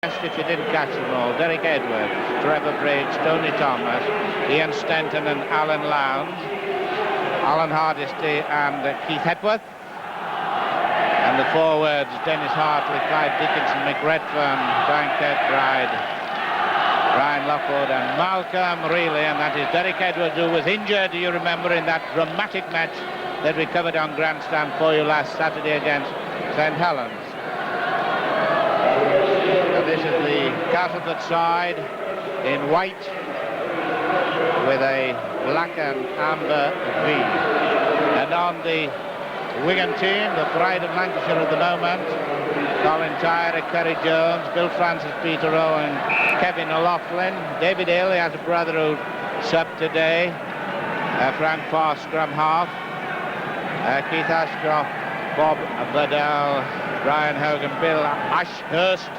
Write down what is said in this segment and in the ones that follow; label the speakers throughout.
Speaker 1: If you didn't catch them all, Derek Edwards, Trevor Bridge, Tony Thomas, Ian Stenton and Alan Lowndes, Alan Hardisty and Keith Hepworth, and the forwards Dennis Hartley, Clyde Dickinson, Mick Redfern, Brian Kirkbride, Brian Lockwood and Malcolm Reilly, and that is Derek Edwards, who was injured, you remember, in that dramatic match that we covered on Grandstand for you last Saturday against St Helens. This is the Castleford side in white with a black and amber V. And on the Wigan team, the pride of Lancashire at the moment, Colin Tyre, Kerry Jones, Bill Francis, Peter Owen, Kevin O'Loughlin, David Haley has a brother who subbed today, Frank Parr, scrum half, Keith Ashcroft, Bob Badell, Brian Hogan, Bill Ashurst,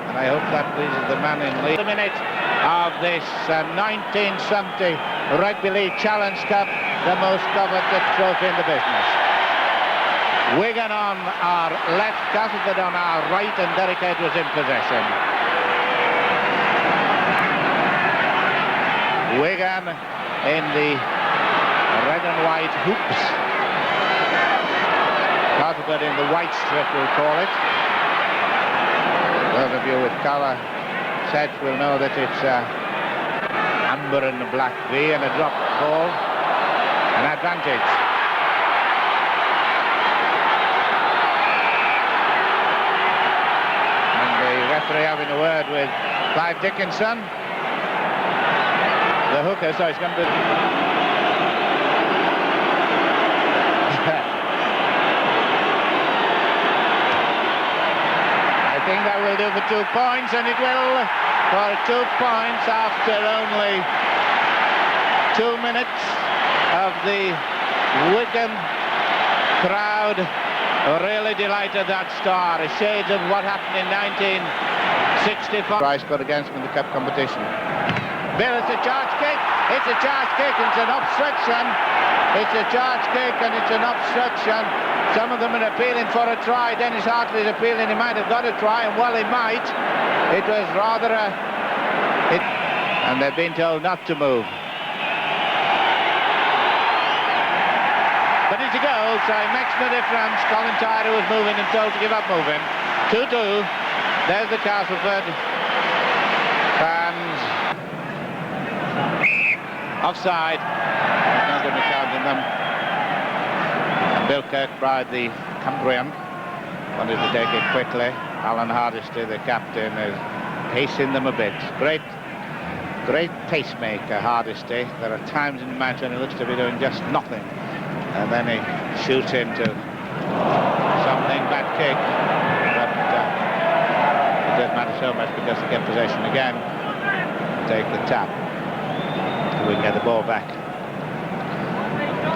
Speaker 1: and I hope that pleases the man in lead. A minute of this 1970 Rugby League Challenge Cup, the most coveted trophy in the business. Wigan on our left, Castleford on our right, and Derek Edwards in possession. Wigan in the red and white hoops. Castleford in the white strip, we'll call it. Those of you with colour sets will know that it's amber and a black V and a drop ball, an advantage. And the referee having a word with Clive Dickinson, the hooker, so it's going to be... I think that will do for 2 points, and it will for 2 points after only 2 minutes of the Wigan crowd really delighted that star. A shade of what happened in 1965. Price got against him in the cup competition. Bill, it's a charge kick. It's a charge kick. It's an obstruction. It's a charge kick and it's an obstruction. Some of them are appealing for a try. Dennis Hartley is appealing. He might have got a try, and well, he might. It was rather a... and they've been told not to move. But it's a goal, so it makes no difference. Colin Tyre was moving and told to give up moving. 2-2. There's the Castleford fans. Offside. Not going to be counting them. Bill Kirkbride, the Cumbrian, wanted to take it quickly. Alan Hardisty, the captain, is pacing them a bit. Great pacemaker, Hardisty. There are times in the match when he looks to be doing just nothing, and then he shoots into something, bad kick. But it doesn't matter so much because they get possession again. Take the tap. We can get the ball back.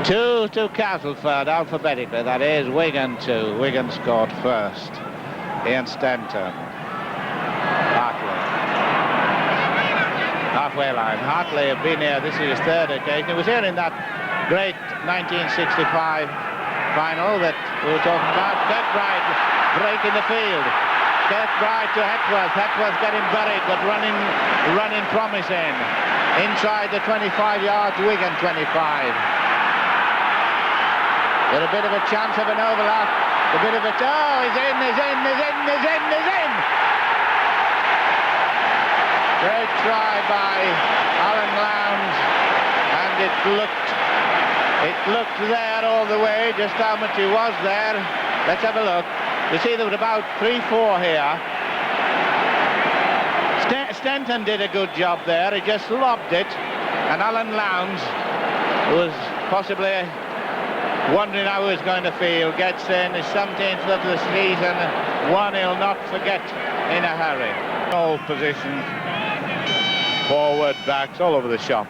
Speaker 1: 2 to Castleford, alphabetically, that is. Wigan 2. Wigan scored first. Ian Stenton. Hartley. Halfway line. Hartley had been here, this is his third occasion. He was here in that great 1965 final that we were talking about. Kirkbride breaking the field. Kirkbride to Hepworth. Hepworth getting buried, but running promising. Inside the 25 yards, Wigan 25. With a bit of a chance of an overlap, a bit of a... Oh, he's in! Great try by Alan Lowndes, and it looked there all the way, just how much he was there. Let's have a look. You see there was about 3-4 here. Stenton did a good job there, he just lobbed it, and Alan Lowndes, who was possibly wondering how he was going to feel, gets in his 17th of the season, one he'll not forget in a hurry. All positions, forward, backs, all over the shop.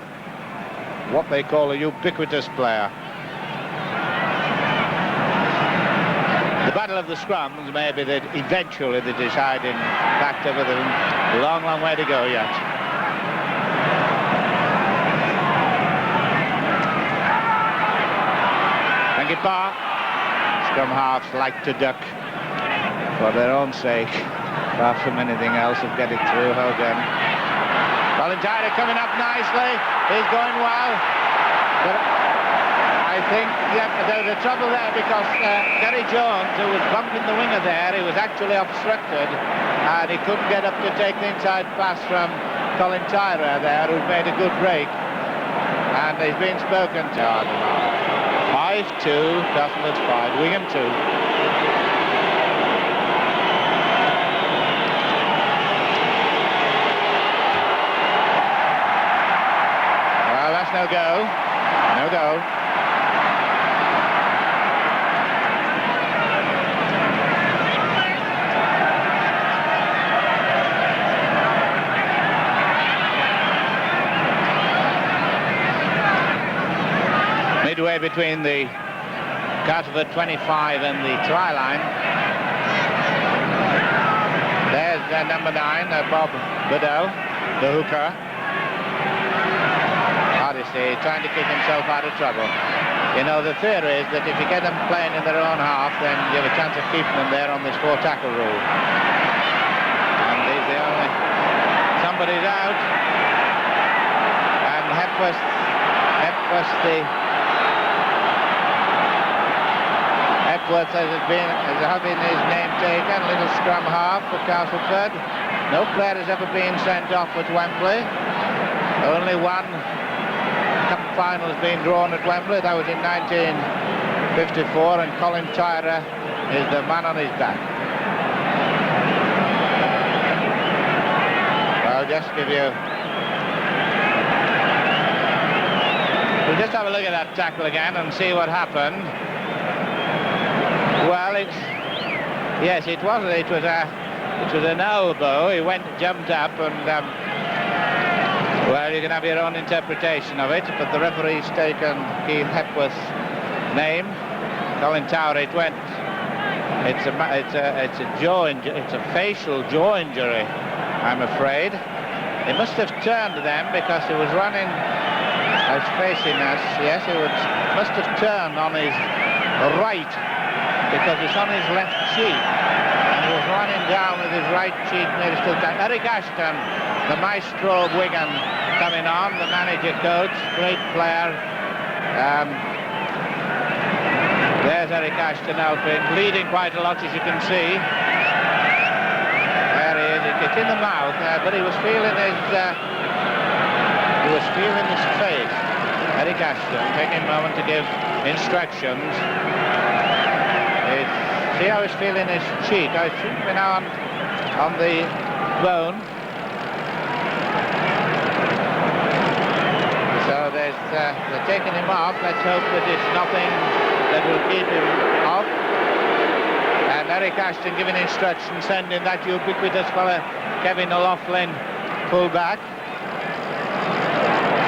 Speaker 1: What they call a ubiquitous player. The battle of the scrums may be that eventually the deciding factor, but there's a long, long way to go yet. Thank you, Pa. Scrum halves like to duck for their own sake. far from anything else, of getting through. Hogan. Colin Tyler coming up nicely. He's going well. But I think there's a trouble there because Gary Jones, who was bumping the winger there, he was actually obstructed and he couldn't get up to take the inside pass from Colin Tyler there, who made a good break. And he's been spoken to. 5-2, Castleford 5, Wigan 2. Well, that's no go. No go. Midway between the Castleford 25 and the try line. There's number 9, Bob Bedell, the hooker. Hardesty trying to keep himself out of trouble. You know, the theory is that if you get them playing in their own half, then you have a chance of keeping them there on this 4-tackle rule. And he's the only... Somebody's out. And Hepworth has having his name taken, little scrum half for Castleford. No player has ever been sent off at Wembley. Only one cup final has been drawn at Wembley. That was in 1954, and Colin Tyrer is the man on his back. I'll just give you... We'll just have a look at that tackle again and see what happened. Well, yes, it was an elbow. He jumped up, and well, you can have your own interpretation of it. But the referee's taken Keith Hepworth's name. Colin Tower, it went. It's a jaw injury. It's a facial jaw injury, I'm afraid. He must have turned then because he was running. I was facing us. Yes, must have turned on his right. Because it's on his left cheek, and he was running down with his right cheek nearly still down. Eric Ashton, the maestro of Wigan, coming on, the manager coach, great player. There's Eric Ashton helping, bleeding quite a lot, as you can see. There he is. It's in the mouth, but he was feeling his face. Eric Ashton taking a moment to give instructions. See how he's feeling his cheek. I think we're now on the bone. So they're taking him off. Let's hope that it's nothing that will keep him off. And Eric Ashton giving instructions, sending that ubiquitous fella Kevin O'Loughlin pull back.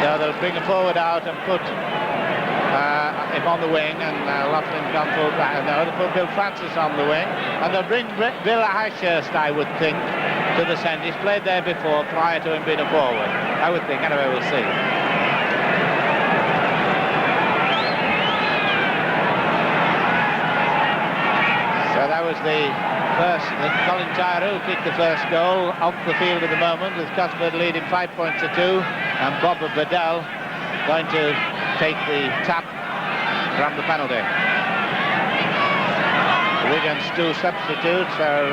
Speaker 1: So they'll bring him forward out and put him on the wing, and Loughlin's gone full back. No, they'll put Bill Francis on the wing, and they'll bring Bill Ashurst, I would think, to the centre. He's played there before, prior to him being a forward, I would think. Anyway, we'll see. So that was the Colin Tyrer who kicked the first goal off the field at the moment, with Castleford leading 5 points to 2, and Bob Bedell going to take the tap from the penalty. Wigan's 2 substitutes are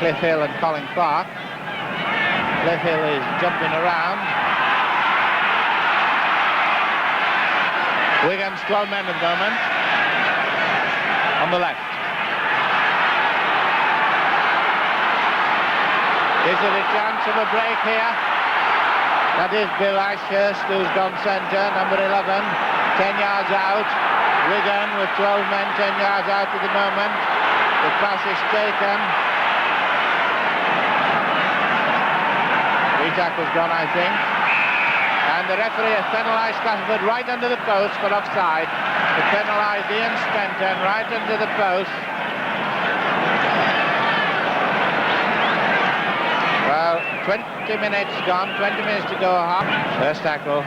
Speaker 1: Cliff Hill and Colin Clark. Cliff Hill is jumping around. Wigan's 12 men at the moment. On the left. Is it a chance of a break here? That is Bill Ashurst, who's gone centre, number 11, 10 yards out. Wigan with 12 men, 10 yards out at the moment. The pass is taken. 3 tackles gone, I think. And the referee has penalised Castleford right under the post for offside. He penalised Ian Stenton right under the post. Well, 20 minutes gone, 20 minutes to go. First tackle.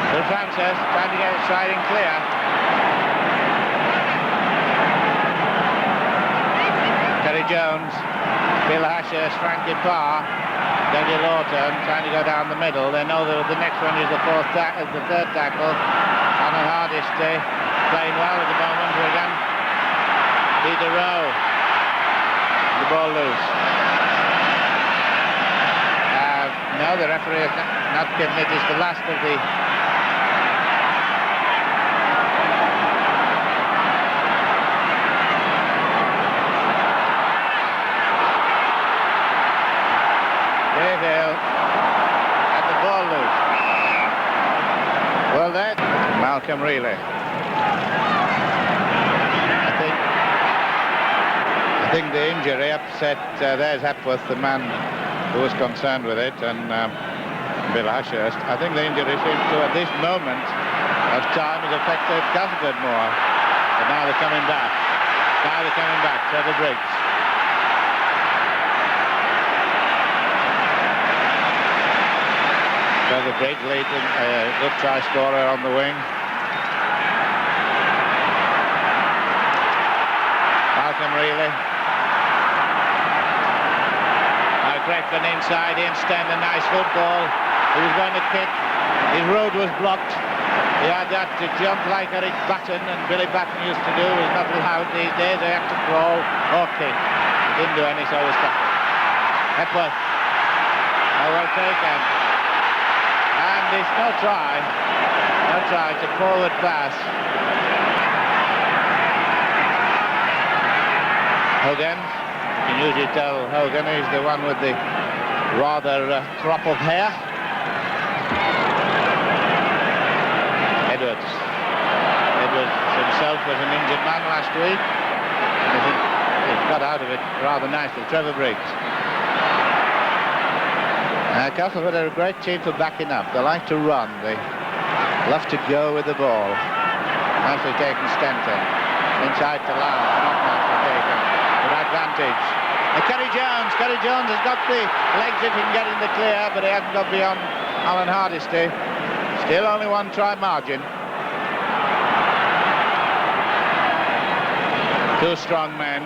Speaker 1: Bill Francis trying to get it sliding clear. Jones, Bill Ashurst, Frankie Parr, Dougie Lawton trying to go down the middle. They know that the next one is the third tackle. Alan Hardisty playing well at the moment. Wigan. Peter Rowe. The ball loose. No, the referee has not given it. It's the last of the... and the ball loose. Well then, Malcolm Reilly. I think the injury upset, there's Hepworth, the man who was concerned with it, and Bill Ashurst. I think the injury seems to, at this moment of time, has affected Castleford more. But now they're coming back. Trevor Briggs. Trevor Briggs leading, good try scorer on the wing. Malcolm Reilly. Gregson inside, Instead, a nice football. He was going to kick. His road was blocked. He had that to jump like Eric Batten, and Billy Batten used to do. He's not allowed these days. They have to crawl or kick. He didn't do any, so he was tackled. Hepworth. Oh, well taken. And it's no try. No try. It's a forward pass. Hogan. You can usually tell Hogan is the one with the rather crop of hair. Edwards himself was an injured man last week. I think he got out of it rather nicely. Trevor Briggs. Castleford are a great team for backing up. They like to run. They love to go with the ball. Nicely taken Stenton. Inside to Lamb. Not nicely taken. Good advantage. Kerry Jones has got the legs if he can get in the clear, but he hasn't got beyond Alan Hardisty. Still only one try margin. Two strong men.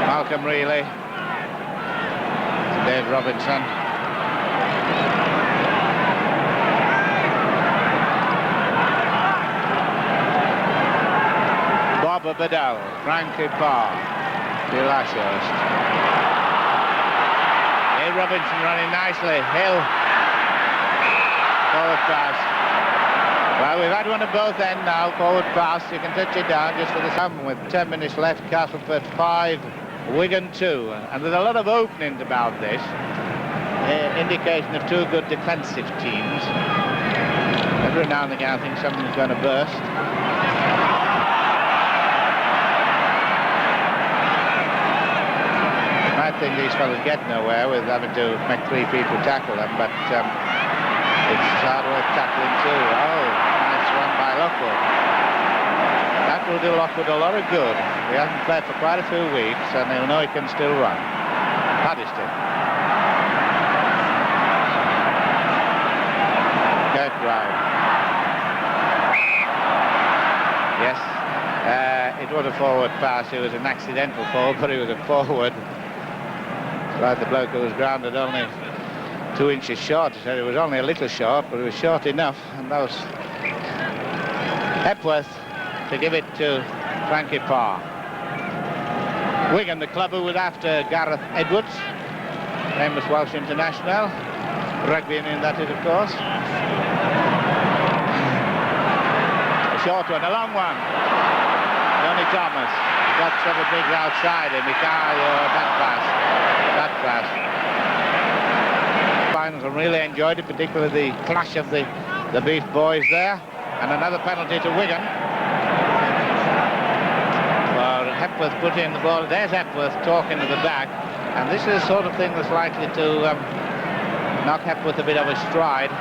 Speaker 1: Malcolm Reilly. Dave Robinson. Bob Bedell, Frankie Parr, Bill Ashurst. Dave Robinson running nicely. Hill. Forward pass. Well, we've had one at both ends now. Forward pass. You can touch it down just for the time. With 10 minutes left, Castleford 5, Wigan 2. And there's a lot of openings about this. Indication of two good defensive teams. Every now and again I think something's going to burst. I think these fellas get nowhere with having to make three people tackle them, but it's hard work tackling too. Oh, nice run by Lockwood. That will do Lockwood a lot of good. He hasn't played for quite a few weeks, and he'll know he can still run. Hardisty. Kirkbride. Yes, it was a forward pass. It was an accidental forward, but it was a forward. Like the bloke who was grounded only 2 inches short. He said it was only a little short, but it was short enough. And that was Hepworth to give it to Frankie Parr. Wigan, the club who was after Gareth Edwards, famous Welsh international. Rugby in that is, of course. A short one, a long one. Johnny Thomas got Trevor Briggs outside him. He can't that pass. Finals, I really enjoyed it, particularly the clash of the Beef Boys there. And another penalty to Wigan. Well, Hepworth put in the ball. There's Hepworth talking to the back. And this is the sort of thing that's likely to knock Hepworth a bit of a stride.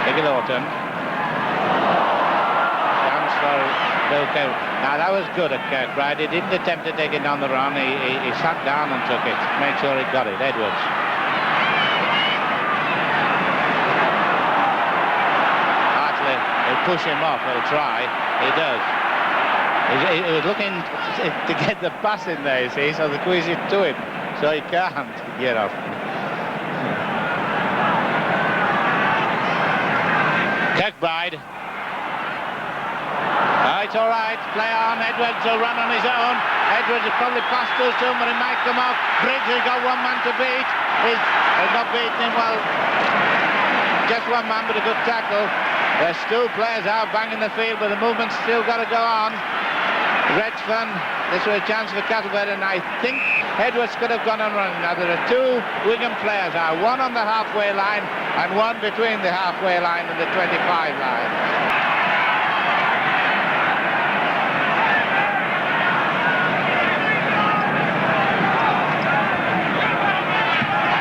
Speaker 1: Dougie Lawton. Chance for Bill Kelly. Now that was good at Kirkbride. He didn't attempt to take it on the run. He sat down and took it. Made sure he got it. Edwards. Hartley, he'll push him off. He'll try. He does. He was looking to get the pass in there, you see, so they squeeze it to him, so he can't get off. Kirkbride. Oh, it's all right. Play on. Edwards will run on his own. Edwards has probably passed us to him, but he might come off. Briggs has got one man to beat. He's not beaten him well. Just one man, but a good tackle. There's still players out banging the field, but the movement's still got to go on. Redfern, this was a chance for Castleford, and I think Edwards could have gone on running. Now there are two Wigan players now, one on the halfway line and one between the halfway line and the 25 line.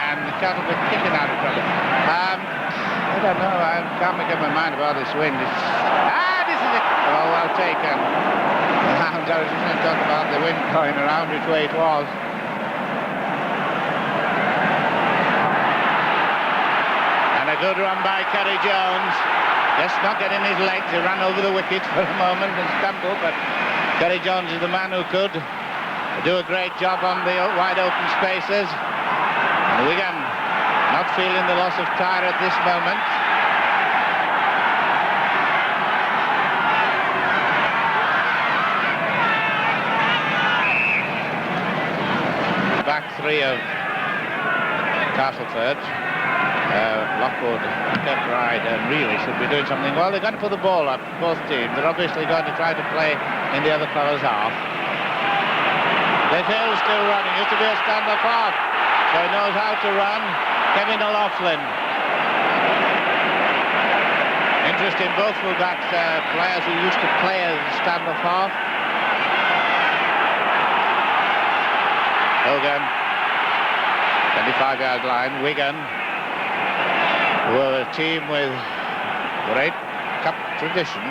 Speaker 1: And Castleford kicking out in front of him. I don't know, I can't make up my mind about this wind. This is it. Oh, well taken. I was just going to talk about the wind going around which way it was. And a good run by Kerry Jones. Just not getting his legs. He ran over the wicket for a moment and stumbled, but Kerry Jones is the man who could do a great job on the wide open spaces. And Wigan not feeling the loss of Tyre at this moment. Back three of Castleford. Lockwood, Kirkbride and Reilly should be doing something. Well, they're going to put the ball up, both teams. They're obviously going to try to play in the other fellow's half. Hill's still running. Used to be a stand-up half, so he knows how to run. Kevin O'Loughlin. Interesting, both fullbacks, players who used to play as stand-up half. Hogan, 25-yard line. Wigan were a team with great cup tradition.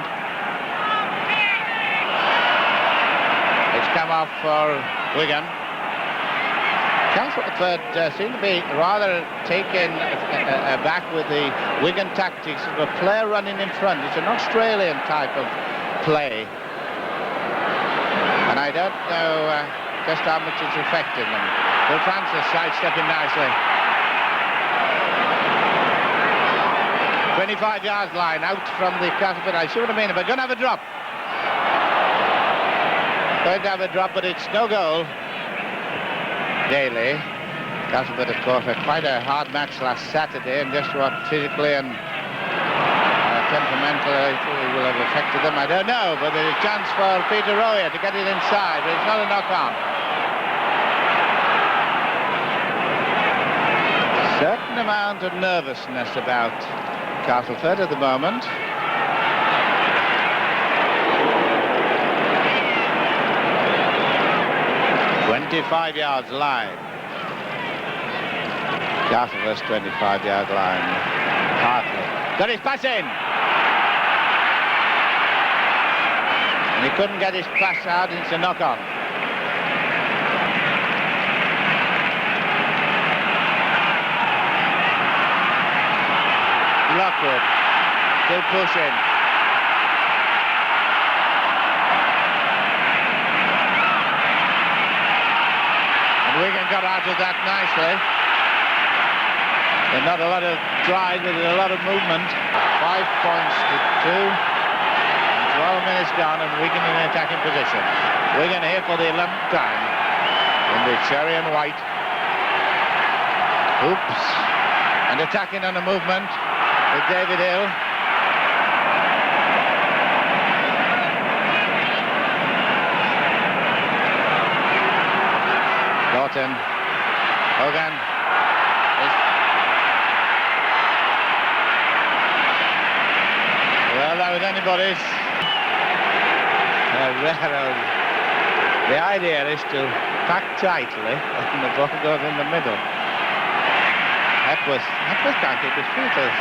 Speaker 1: It's come off for Wigan. Castleford seem to be rather taken aback with the Wigan tactics of a player running in front. It's an Australian type of play. And I don't know just how much it's affecting them. Bill Francis sidestepping nicely. 25-yard line out from the Castleford. I see what I mean. If we're going to have a drop. Going to have a drop, but it's no goal. Daly. Castleford, of course, had quite a hard match last Saturday, and just what physically and temperamentally it will have affected them, I don't know. But there's a chance for Peter Royer to get it inside, but it's not a knock-on. Certain amount of nervousness about Castleford at the moment. ...25 yards line. Castleford's 25-yard line. Hartley. Got his pass in! And he couldn't get his pass out, and it's a knock-on. Lockwood. Still pushing. Wigan got out of that nicely. There's not a lot of drive, but there's a lot of movement. 5 points to 2. 12 minutes gone, and Wigan in an attacking position. Wigan here for the 11th time in the cherry and white. Oops. And attacking on a movement with David Hill. Norton, Hogan. Well, that was anybody's. The idea is to pack tightly and the ball goes in the middle. Hepworth can't keep his feet as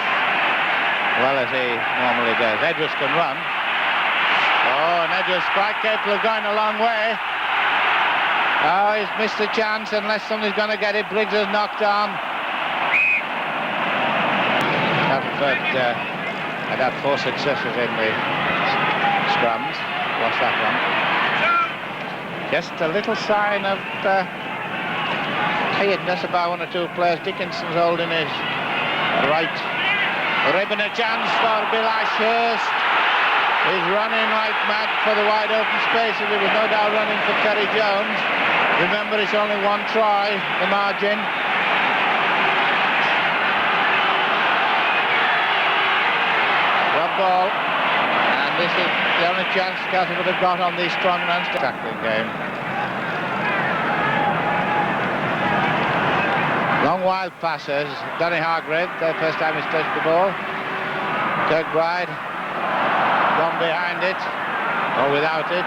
Speaker 1: well as he normally does. Edwards can run. Oh, and Edwards quite capable of going a long way. Oh, he's missed a chance unless somebody's going to get it. Briggs has knocked on. Castleford had had 4 successes in the scrums. Lost that one. Just a little sign of tiredness about one or two players. Dickinson's holding his right ribbon. A chance for Bill Ashurst. He's running like mad for the wide open spaces. He was no doubt running for Kerry Jones. Remember, it's only one try, the margin. Rub ball. And this is the only chance Castleford have got on these strong runs to tackling game. Long wild passes. Danny Hargrave, the first time he's touched the ball. Kirkbride gone behind it, or without it.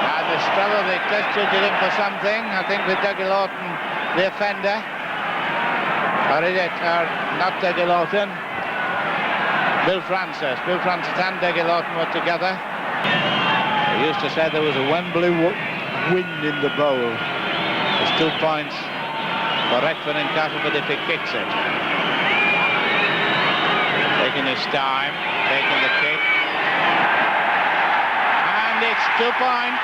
Speaker 1: And the struggle, they tested him for something. I think with Dougie Lawton, the offender. Or is it? Not Dougie Lawton. Bill Francis. Bill Francis and Dougie Lawton were together. They used to say there was a Wembley wind in the bowl. There's 2 points for Redfern and Castleford if he kicks it. Taking his time, taking the kick. And it's 2 points.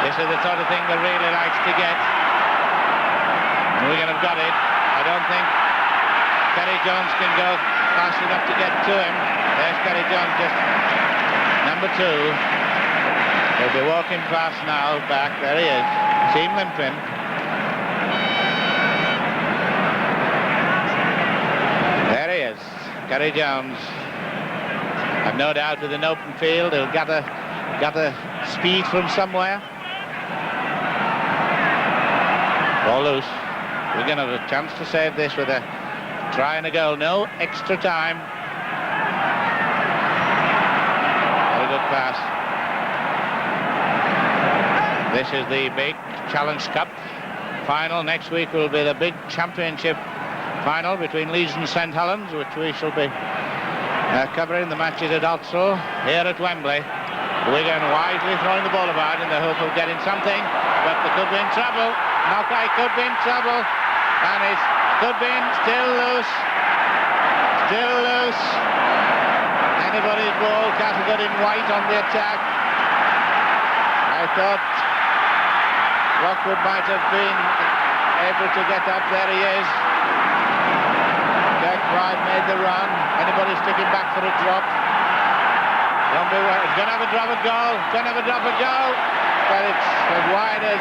Speaker 1: This is the sort of thing they really likes to get. Wigan have got it. I don't think Kerry Jones can go fast enough to get to him. There's Kerry Jones, just number 2. He'll be walking fast now, back. There he is. See him limping. There he is, Kerry Jones. I've no doubt with an open field, he'll gather speed from somewhere. Ball loose. We're going to have a chance to save this with a try and a goal. No extra time. Very good pass. This is the big Challenge Cup final. Next week will be the big championship final between Leeds and St Helens, which we shall be covering. The matches at Odsal here at Wembley. Wigan wisely throwing the ball about in the hope of getting something, but they could be in trouble. Mackay could be in trouble. And it could be still loose. Still loose. Anybody's ball. Castleford in white on the attack. I thought Rockwood might have been able to get up. There he is. Kirkbride made the run. Anybody sticking back for a drop? Don't be worried. He's going to have a drop and goal. Going to have a drop and goal. But it's as wide as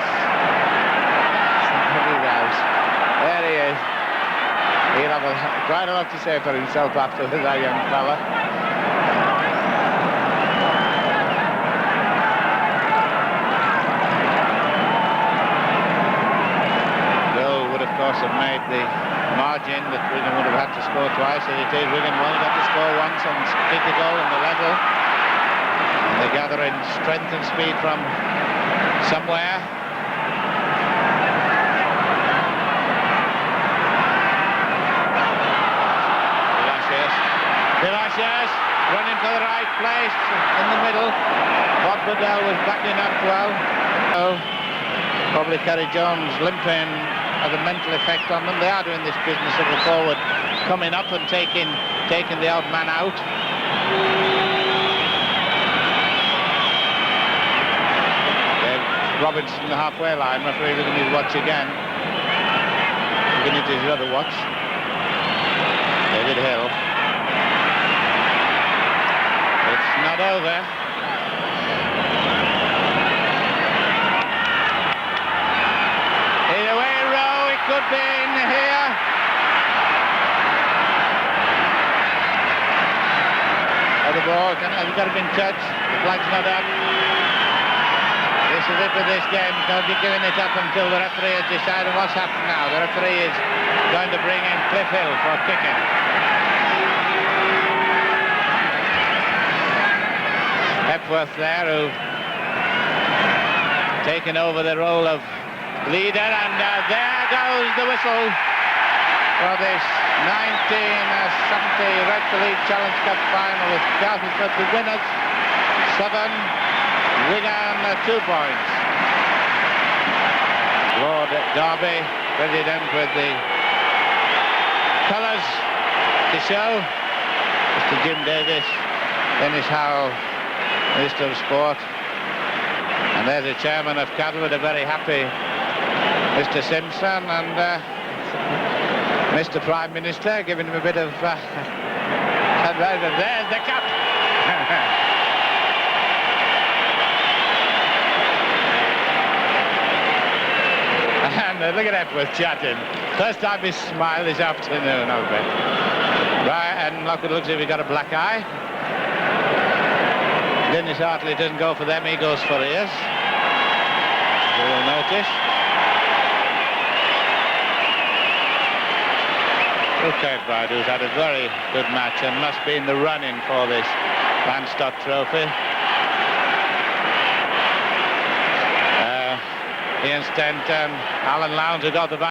Speaker 1: somebody else. There he is. He'll have quite a lot to say for himself after that young fella. Bill would, of course, have made the margin that Wigan would have had to score twice. As it is, Wigan only got to score once and kick the goal on the level. And they're gathering strength and speed from somewhere. Running for the right place in the middle. Bob Bedell was backing up well. Probably Kerry Jones limping has a mental effect on them. They are doing this business of the forward coming up and taking the odd man out. Robinson, the halfway line, referee looking at his watch again. Looking at his other watch. David Hill. It's not over. Either way, Rowe, it could be in here. Oh, the ball has got to be touched. The flag's not up. This is it for this game. Don't be giving it up until the referee has decided what's happened now. The referee is going to bring in Cliff Hill for kicking. Hepworth there, who taken over the role of leader, and there goes the whistle for this 1970 Rugby League Challenge Cup final with Castleford the winners, 7, Wigan 2 points. Lord Derby, president, with the colours to show. Mr. Jim Davis, Dennis Howell, Minister of Sport. And there's the chairman of Castleford, a very happy Mr. Simpson, and Mr. Prime Minister giving him a bit of... and there's the cup! And look at Epworth chatting. First time he smiled this afternoon, I'll bet. Right, and Lockwood looks as if he got a black eye. Dennis Hartley doesn't go for them, he goes for ears. You will notice. Kirkbride, who's had a very good match and must be in the running for this Landstott Trophy. Ian Stent and Alan Lowndes, who got the